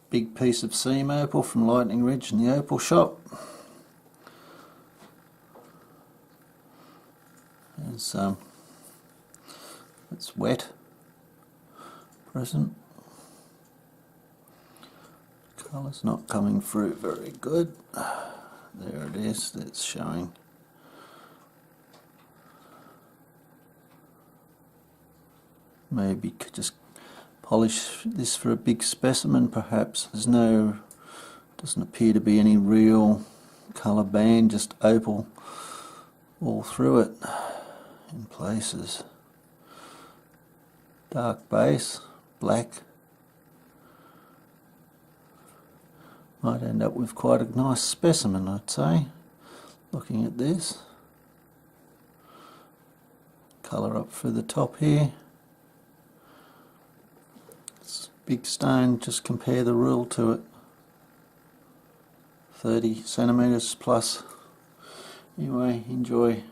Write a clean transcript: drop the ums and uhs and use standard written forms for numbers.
big piece of seam opal from Lightning Ridge in the opal shop. It's wet, present. Colour's not coming through very good. There it is, it's showing. Maybe could just polish this for a big specimen perhaps. Doesn't appear to be any real colour band, just opal all through it in places. Dark base, black. Might end up with quite a nice specimen, I'd say, looking at this. Colour up through the top here. It's a big stone, just compare the rule to it. 30 centimetres plus. Anyway, enjoy.